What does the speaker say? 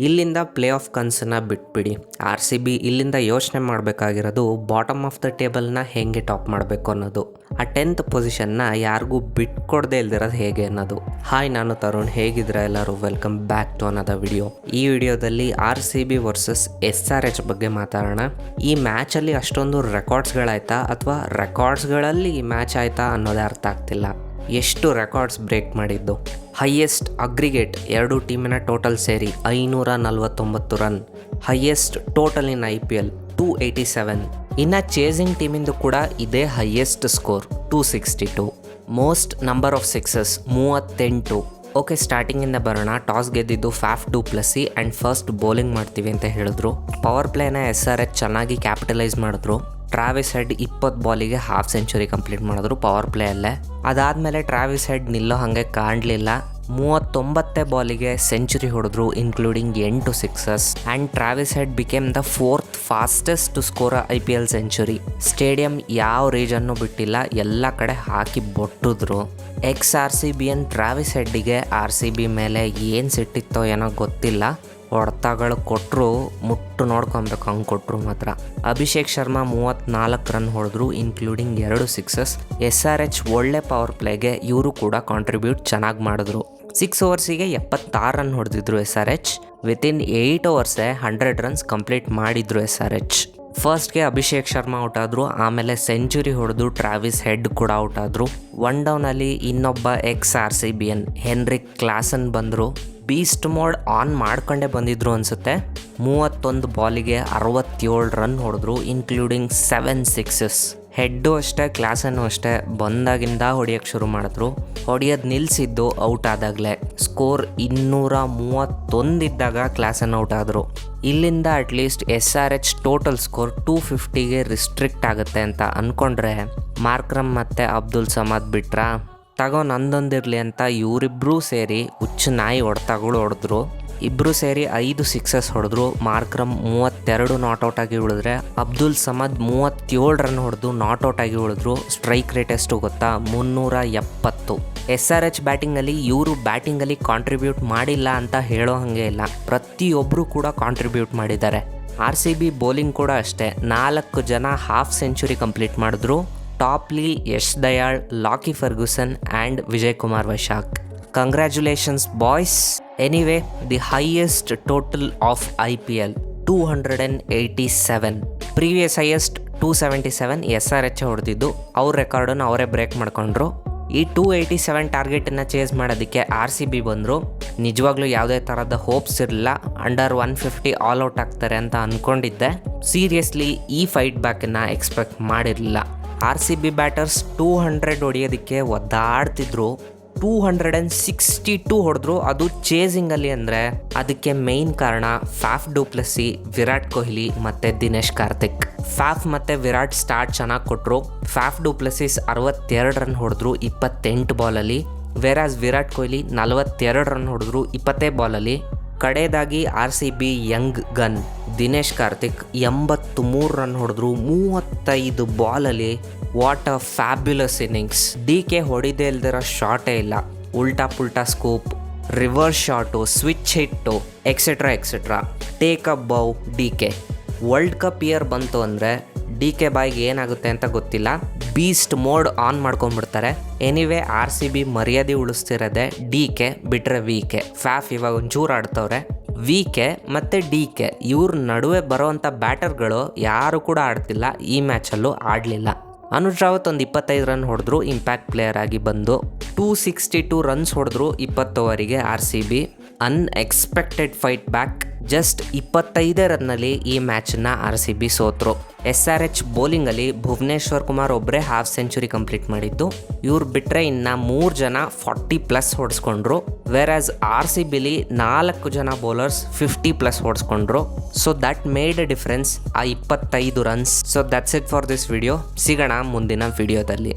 ಇಲ್ಲಿಂದ play of ಕನ್ಸನ್ನ ಬಿಟ್ಬಿಡಿ. RCB ಇಲ್ಲಿಂದ ಯೋಚನೆ ಮಾಡಬೇಕಾಗಿರೋದು ಬಾಟಮ್ ಆಫ್ ದ ಟೇಬಲ್ನ ಹೇಗೆ ಟಾಪ್ ಮಾಡಬೇಕು ಅನ್ನೋದು. ಆ 10th ಪೊಸಿಷನ್ನ ಯಾರಿಗೂ ಬಿಟ್ಕೊಡದೆ ಇಲ್ದಿರೋದು ಹೇಗೆ ಅನ್ನೋದು. ಹಾಯ್, ನಾನು ತರುಣ್. ಹೇಗಿದ್ರೆ ಎಲ್ಲರೂ? Welcome back to another video. ಈ ವಿಡಿಯೋದಲ್ಲಿ RCB ವರ್ಸಸ್ SRH ಬಗ್ಗೆ ಮಾತಾಡೋಣ. ಈ ಮ್ಯಾಚಲ್ಲಿ ಅಷ್ಟೊಂದು ರೆಕಾರ್ಡ್ಸ್ಗಳಾಯ್ತಾ ಅಥವಾ ರೆಕಾರ್ಡ್ಸ್ಗಳಲ್ಲಿ ಈ ಮ್ಯಾಚ್ ಆಯ್ತಾ ಅನ್ನೋದೇ ಅರ್ಥ ಆಗ್ತಿಲ್ಲ. ಎಷ್ಟು ರೆಕಾರ್ಡ್ಸ್ ಬ್ರೇಕ್ ಮಾಡಿದ್ದು. ಹೈಯೆಸ್ಟ್ ಅಗ್ರಿಗೇಟ್ ಎರಡು ಟೀಮಿನ ಟೋಟಲ್ ಸೇರಿ 549 run. Highest total in IPL 287. ಇನ್ನು ಚೇಸಿಂಗ್ ಟೀಮಿಂದು ಕೂಡ ಇದೇ highest score 262. Most number of sixes 38. Okay, ಸ್ಟಾರ್ಟಿಂಗಿಂದ ಬರೋಣ. ಟಾಸ್ ಗೆದ್ದಿದ್ದು Faf du Plessis and first bowling ಮಾಡ್ತೀವಿ ಅಂತ ಹೇಳಿದ್ರು. ಪವರ್ ಪ್ಲೇನ SRH ಚೆನ್ನಾಗಿ ಕ್ಯಾಪಿಟಲೈಸ್ ಮಾಡಿದ್ರು. ಟ್ರಾವಿಸ್ ಹೆಡ್ 20 ಬಾಲಿಗೆ ಹಾಫ್ ಸೆಂಚುರಿ ಕಂಪ್ಲೀಟ್ ಮಾಡಿದ್ರು ಪವರ್ ಪ್ಲೇಯಲ್ಲೇ. ಅದಾದಮೇಲೆ ಟ್ರಾವಿಸ್ ಹೆಡ್ ನಿಲ್ಲೋ ಹಾಗೆ ಕಾಣಲಿಲ್ಲ. 39 ಬಾಲಿಗೆ ಸೆಂಚುರಿ ಹೊಡೆದ್ರು, including 8 sixes. And Travis Head became the 4th fastest to score IPL century. Stadium ಯಾವ ರೀಜನ್ನು ಬಿಟ್ಟಿಲ್ಲ, ಎಲ್ಲ ಕಡೆ ಹಾಕಿ ಬೊಟ್ಟಿದ್ರು. RCBN ಟ್ರಾವಿಸ್ ಹೆಡ್ಡಿಗೆ RCB ಮೇಲೆ ಏನು ಸಿಟ್ಟಿತ್ತೋ ಏನೋ ಗೊತ್ತಿಲ್ಲ, ಹೊಡೆತಗಳು ಕೊಟ್ಟರು, ಮುಟ್ಟು ನೋಡ್ಕೊಬೇಕು ಹಂಗೆ ಕೊಟ್ಟರು ಮಾತ್ರ. ಅಭಿಷೇಕ್ ಶರ್ಮಾ 34 ರನ್ ಹೊಡೆದ್ರು, ಇನ್ಕ್ಲೂಡಿಂಗ್ 2 ಸಿಕ್ಸಸ್. SRH ಒಳ್ಳೆ ಪವರ್ ಪ್ಲೇಗೆ ಇವರು ಕೂಡ ಕಾಂಟ್ರಿಬ್ಯೂಟ್ ಚೆನ್ನಾಗಿ ಮಾಡಿದ್ರು. 6 ಓವರ್ಸಿಗೆ 76 ರನ್ ಹೊಡೆದಿದ್ರು SRH. ವಿತಿನ್ 8 ಓವರ್ಸೇ 100 ರನ್ಸ್ ಕಂಪ್ಲೀಟ್ ಮಾಡಿದ್ರು SRH. ಫಸ್ಟ್ಗೆ ಅಭಿಷೇಕ್ ಶರ್ಮಾ ಔಟ್ ಆದರು, ಆಮೇಲೆ ಸೆಂಚುರಿ ಹೊಡೆದು ಟ್ರಾವಿಸ್ ಹೆಡ್ ಕೂಡ ಔಟ್ ಆದರು. 1 ಡೌನಲ್ಲಿ ಇನ್ನೊಬ್ಬ RCBN ಹೆನ್ರಿಕ್ ಕ್ಲಾಸನ್ ಬಂದರು. ಬೀಸ್ಟ್ ಮೋಡ್ ಆನ್ ಮಾಡ್ಕೊಂಡೇ ಬಂದಿದ್ರು ಅನಿಸುತ್ತೆ. 31 ಬಾಲಿಗೆ 67 ರನ್ ಹೊಡೆದ್ರು, ಇನ್ಕ್ಲೂಡಿಂಗ್ 7 ಸಿಕ್ಸಸ್. ಹೆಡ್ಡು ಅಷ್ಟೇ, ಕ್ಲಾಸನ್ನು ಅಷ್ಟೇ, ಬಂದಾಗಿಂದ ಹೊಡಿಯೋಕ್ಕೆ ಶುರು ಮಾಡಿದ್ರು. ಹೊಡಿಯೋದು ನಿಲ್ಲಿಸಿದ್ದು ಔಟ್ ಆದಾಗಲೇ. ಸ್ಕೋರ್ 231 ಇದ್ದಾಗ ಕ್ಲಾಸನ್ನು ಔಟ್ ಆದರು. ಇಲ್ಲಿಂದ ಅಟ್ಲೀಸ್ಟ್ SRH ಟೋಟಲ್ ಸ್ಕೋರ್ 250ಗೆ ರಿಸ್ಟ್ರಿಕ್ಟ್ ಆಗುತ್ತೆ ಅಂತ ಅಂದ್ಕೊಂಡ್ರೆ ಮಾರ್ಕ್ರಮ್ ಮತ್ತು ಅಬ್ದುಲ್ ಸಮದ್ ಬಿಟ್ರಾ ತಗೋ ನಂದೊಂದಿರಲಿ ಅಂತ ಇವರಿಬ್ಬರೂ ಸೇರಿ ಹುಚ್ಚು ನಾಯಿ ಹೊಡೆದ್ರು. ಇಬ್ಬರು ಸೇರಿ 5 ಸಿಕ್ಸಸ್ ಹೊಡೆದ್ರು. ಮಾರ್ಕ್ರಮ್ 32 ನಾಟ್ಔಟ್ ಆಗಿ ಉಳಿದ್ರೆ ಅಬ್ದುಲ್ ಸಮದ್ 37 ರನ್ ಹೊಡೆದು ನಾಟ್ಔಟ್ ಆಗಿ ಉಳಿದ್ರು. ಸ್ಟ್ರೈಕ್ ರೇಟ್ ಎಷ್ಟು ಗೊತ್ತಾ? 370. SRH ಬ್ಯಾಟಿಂಗಲ್ಲಿ ಇವರು ಬ್ಯಾಟಿಂಗಲ್ಲಿ ಕಾಂಟ್ರಿಬ್ಯೂಟ್ ಮಾಡಿಲ್ಲ ಅಂತ ಹೇಳೋ ಹಾಗೆ ಇಲ್ಲ, ಪ್ರತಿಯೊಬ್ಬರು ಕೂಡ ಕಾಂಟ್ರಿಬ್ಯೂಟ್ ಮಾಡಿದ್ದಾರೆ. RCB ಬೌಲಿಂಗ್ ಕೂಡ ಅಷ್ಟೇ, 4 ಜನ ಹಾಫ್ ಸೆಂಚುರಿ ಕಂಪ್ಲೀಟ್ ಮಾಡಿದ್ರು. Topley Yash Dayal, Lockie Ferguson and Vijay Kumar Vyshak. Congratulations boys. Anyway, the highest total of IPL 287. Previous highest 277 SRH ಹೊಡೆದಿದ್ದು. ಅವ್ರ ರೆಕಾರ್ಡನ್ನು ಅವರೇ ಬ್ರೇಕ್ ಮಾಡ್ಕೊಂಡ್ರು. ಈ 287 ಟಾರ್ಗೆಟನ್ನು ಚೇಸ್ ಮಾಡೋದಕ್ಕೆ RCB ಬಂದರು. ನಿಜವಾಗ್ಲೂ ಯಾವುದೇ ಥರದ ಹೋಪ್ಸ್ ಇರಲಿಲ್ಲ. ಅಂಡರ್ 150 ಆಲ್ ಔಟ್ ಆಗ್ತಾರೆ ಅಂತ ಅಂದ್ಕೊಂಡಿದ್ದೆ. ಸೀರಿಯಸ್ಲಿ ಈ ಫೈಟ್ ಬ್ಯಾಕನ್ನು ಎಕ್ಸ್ಪೆಕ್ಟ್ ಮಾಡಿರಲಿಲ್ಲ. RCB batters 200 ಹೊಡೆಯೋದಕ್ಕೆ ಒದ್ದಾಡ್ತಿದ್ರು. 262 ಹೊಡೆದ್ರು, ಅದು ಚೇಸಿಂಗಲ್ಲಿ. ಅಂದರೆ ಅದಕ್ಕೆ ಮೇಯ್ನ್ ಕಾರಣ Faf du Plessis, Virat Kohli ಮತ್ತು ದಿನೇಶ್ ಕಾರ್ತಿಕ್. ಫಾಫ್ ಮತ್ತು ವಿರಾಟ್ ಸ್ಟಾರ್ಟ್ ಚೆನ್ನಾಗಿ ಕೊಟ್ಟರು. ಫಾಫ್ ಡು ಪ್ಲೆಸಿಸ್ 62 ರನ್ ಹೊಡೆದ್ರು 28 ಬಾಲಲ್ಲಿ. ವೆರಾಸ್ ವಿರಾಟ್ ಕೊಹ್ಲಿ 42 ರನ್ ಹೊಡೆದ್ರು 20 ಬಾಲಲ್ಲಿ. ಕಡೆಯದಾಗಿ RCB young gun Dinesh Karthik 83 run ಹೊಡೆದ್ರು 35 ಬಾಲಲ್ಲಿ. What a fabulous innings. DK ಹೊಡಿದೇ ಇಲ್ದಿರೋ ಶಾಟೇ ಇಲ್ಲ. ಉಲ್ಟಾ ಪುಲ್ಟಾ scoop, reverse shot, switch hit, etcetera. Take a bow DK. World cup year ಬಂತು ಅಂದರೆ DK ಬಾಯ್ಗೆ ಏನಾಗುತ್ತೆ ಅಂತ ಗೊತ್ತಿಲ್ಲ. ಬೀಸ್ಟ್ ಮೋಡ್ ಆನ್ ಮಾಡ್ಕೊಂಡ್ಬಿಡ್ತಾರೆ. ಎನಿವೇ, RCB ಮರ್ಯಾದೆ ಉಳಿಸ್ತಿರೋದೆ DK ಬಿಟ್ರೆ VK. ಫಾಫ್ ಇವಾಗ ಒಂಚೂರು ಆಡ್ತವ್ರೆ. VK ಮತ್ತು DK ಇವ್ರ ನಡುವೆ ಬರೋವಂಥ ಬ್ಯಾಟರ್ಗಳು ಯಾರು ಕೂಡ ಆಡ್ತಿಲ್ಲ. ಈ ಮ್ಯಾಚಲ್ಲೂ ಆಡಲಿಲ್ಲ. ಅನುಜ್ ರಾವತ್ ಒಂದು 25 ರನ್ ಹೊಡೆದ್ರು, ಇಂಪ್ಯಾಕ್ಟ್ ಪ್ಲೇಯರ್ ಆಗಿ ಬಂದು. 262 ರನ್ಸ್ ಹೊಡೆದ್ರು 20 ಓವರಿಗೆ RCB. Unexpected fight back. Just 25 ರನ್ನಲ್ಲಿ ಈ ಮ್ಯಾಚನ್ನು RCB ಸೋತರು. SRH ಬೌಲಿಂಗಲ್ಲಿ ಭುವನೇಶ್ವರ್ ಕುಮಾರ್ ಒಬ್ಬರೇ ಹಾಫ್ ಸೆಂಚುರಿ ಕಂಪ್ಲೀಟ್ ಮಾಡಿದ್ದು. ಇವ್ರು ಬಿಟ್ಟರೆ ಇನ್ನು 3 ಜನ 40+ ಹೊಡೆಸ್ಕೊಂಡ್ರು. ವೆರಾಸ್ RCBಲಿ 4 ಜನ ಬೌಲರ್ಸ್ 50+ ಹೊಡೆಸ್ಕೊಂಡ್ರು. So that made a difference, ಆ 25 runs. So that's it for this video. ಸಿಗೋಣ ಮುಂದಿನ ವಿಡಿಯೋದಲ್ಲಿ.